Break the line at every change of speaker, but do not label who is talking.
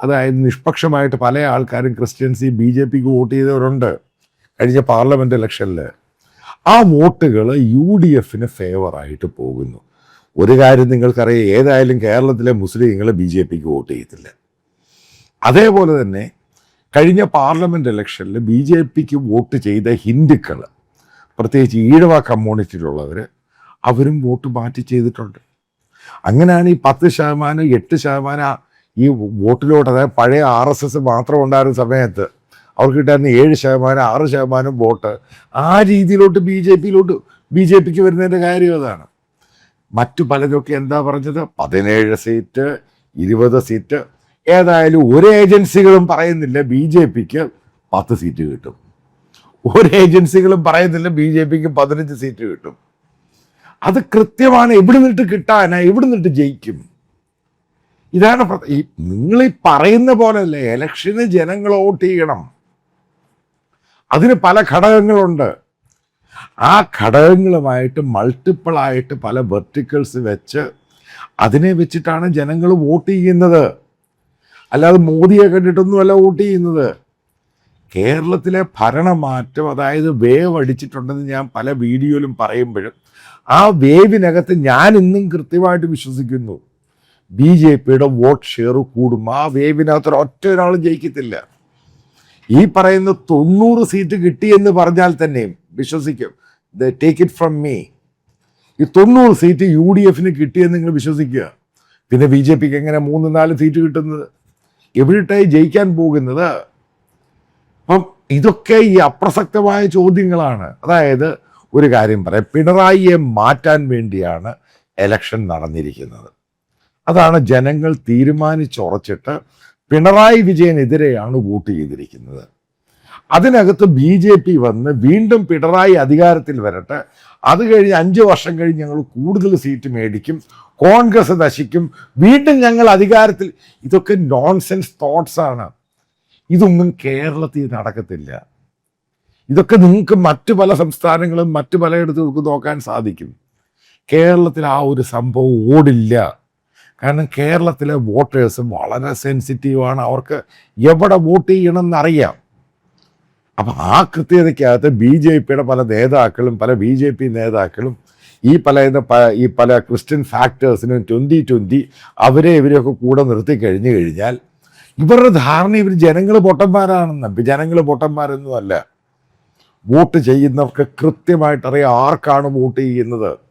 അതായത് നിഷ്പക്ഷമായിട്ട് പല ആൾക്കാരും ക്രിസ്ത്യൻസ് ബി ജെ പിക്ക് വോട്ട് ചെയ്തവരുണ്ട് കഴിഞ്ഞ പാർലമെൻറ്റ് ഇലക്ഷനിൽ. ആ വോട്ടുകൾ യു ഡി എഫിന് ഫേവറായിട്ട് പോകുന്നു. ഒരു കാര്യം നിങ്ങൾക്കറിയാം, ഏതായാലും കേരളത്തിലെ മുസ്ലിങ്ങൾ ബി ജെ പിക്ക് വോട്ട് ചെയ്തില്ല. അതേപോലെ തന്നെ കഴിഞ്ഞ പാർലമെൻറ്റ് ഇലക്ഷനിൽ ബി ജെ പിക്ക് വോട്ട് ചെയ്ത ഹിന്ദുക്കൾ, പ്രത്യേകിച്ച് ഈഴവ കമ്മ്യൂണിറ്റിയിലുള്ളവർ, അവരും വോട്ട് മാറ്റി ചെയ്തിട്ടുണ്ട്. അങ്ങനെയാണ് ഈ 10%, 8% ഈ വോട്ടിലോട്ട്, അതായത് പഴയ RSS മാത്രം ഉണ്ടായിരുന്ന സമയത്ത് അവർക്ക് കിട്ടായിരുന്ന 7%, 6% വോട്ട് ആ രീതിയിലോട്ട് ബി ജെ പിക്ക് വരുന്നതിൻ്റെ കാര്യം അതാണ്. മറ്റു പലരൊക്കെ എന്താ പറഞ്ഞത്, 17 സീറ്റ്, 20 സീറ്റ്. ഏതായാലും ഒരു ഏജൻസികളും പറയുന്നില്ല ബി ജെ പിക്ക് 10 സീറ്റ് കിട്ടും. ഒരു ഏജൻസികളും പറയുന്നില്ല ബി ജെ പിക്ക് 15 സീറ്റ് കിട്ടും. അത് കൃത്യമാണ്. എവിടെ നിന്നിട്ട് കിട്ടാനാ, എവിടെ നിന്നിട്ട് ജയിക്കും? ഇതാണ് നിങ്ങൾ ഈ പറയുന്ന പോലെയല്ലേ ഇലക്ഷന് ജനങ്ങൾ വോട്ട് ചെയ്യണം. അതിന് പല ഘടകങ്ങളുണ്ട്. ആ ഘടകങ്ങളുമായിട്ട് മൾട്ടിപ്പിളായിട്ട് പല വെർട്ടിക്കൽസ് വെച്ച് അതിനെ വെച്ചിട്ടാണ് ജനങ്ങൾ വോട്ട് ചെയ്യുന്നത്. അല്ലാതെ മോദിയെ കണ്ടിട്ടൊന്നുമല്ല വോട്ട് ചെയ്യുന്നത്. കേരളത്തിലെ ഭരണമാറ്റം, അതായത് വേവ് അടിച്ചിട്ടുണ്ടെന്ന് ഞാൻ പല വീഡിയോയിലും പറയുമ്പോഴും ആ വേവിനകത്ത് ഞാൻ ഇന്നും കൃത്യമായിട്ട് വിശ്വസിക്കുന്നു ബി ജെ പിയുടെ വോട്ട് ഷെയർ കൂടും. ആ വേവിനകത്ത് ഒറ്റ ഒരാളും ജയിക്കത്തില്ല. ഈ പറയുന്ന 90 സീറ്റ് കിട്ടിയെന്ന് പറഞ്ഞാൽ തന്നെയും വിശ്വസിക്കും. ടേക്ക് ഇറ്റ് ഫ്രം മീ, ഈ 90 സീറ്റ് യു ഡി എഫിന് കിട്ടിയെന്ന് നിങ്ങൾ വിശ്വസിക്കുക. പിന്നെ ബി ജെ പിക്ക് എങ്ങനെ 3-4 സീറ്റ് കിട്ടുന്നത്? എവിടെയായി ജയിക്കാൻ പോകുന്നത്? അപ്പം ഇതൊക്കെ ഈ അപ്രസക്തമായ ചോദ്യങ്ങളാണ്. അതായത് ഒരു കാര്യം പറയാം, പിണറായിയെ മാറ്റാൻ വേണ്ടിയാണ് എലക്ഷൻ നടന്നിരിക്കുന്നത്. അതാണ് ജനങ്ങൾ തീരുമാനിച്ചുറച്ചിട്ട് പിണറായി വിജയനെതിരെയാണ് വോട്ട് ചെയ്തിരിക്കുന്നത്. അതിനകത്ത് ബി ജെ പി വന്ന് വീണ്ടും പിണറായി അധികാരത്തിൽ വരട്ടെ, അത് കഴിഞ്ഞ് 5 വർഷം കഴിഞ്ഞ് ഞങ്ങൾ കൂടുതൽ സീറ്റ് മേടിക്കും, കോൺഗ്രസ് നശിക്കും, വീണ്ടും ഞങ്ങൾ അധികാരത്തിൽ. ഇതൊക്കെ നോൺസെൻസ് തോട്ട്സ് ആണ്. ഇതൊന്നും കേരളത്തിൽ നടക്കത്തില്ല. ഇതൊക്കെ നിങ്ങൾക്ക് മറ്റു പല സംസ്ഥാനങ്ങളും മറ്റു പലയിടത്തും നോക്കാൻ സാധിക്കും. കേരളത്തിൽ ആ ഒരു സംഭവം ഓടില്ല. കാരണം കേരളത്തിലെ വോട്ടേഴ്സ് വളരെ സെൻസിറ്റീവാണ്. അവർക്ക് എവിടെ വോട്ട് ചെയ്യണമെന്നറിയാം. അപ്പം ആ കൃത്യതയ്ക്കകത്ത് ബി ജെ പിയുടെ പല നേതാക്കളും പല ബി ജെ പി നേതാക്കളും ഈ പല ക്രിസ്ത്യൻ ഫാക്ടേഴ്സിനും 2020 ഇവരെയൊക്കെ കൂടെ നിർത്തി കഴിഞ്ഞാൽ ഇവരുടെ ധാരണ ഇവർ ജനങ്ങൾ പൊട്ടന്മാരാണെന്ന്. ജനങ്ങൾ പൊട്ടന്മാരൊന്നും അല്ല. വോട്ട് ചെയ്യുന്നവർക്ക് കൃത്യമായിട്ടറിയാം ആർക്കാണ് വോട്ട് ചെയ്യുന്നത്.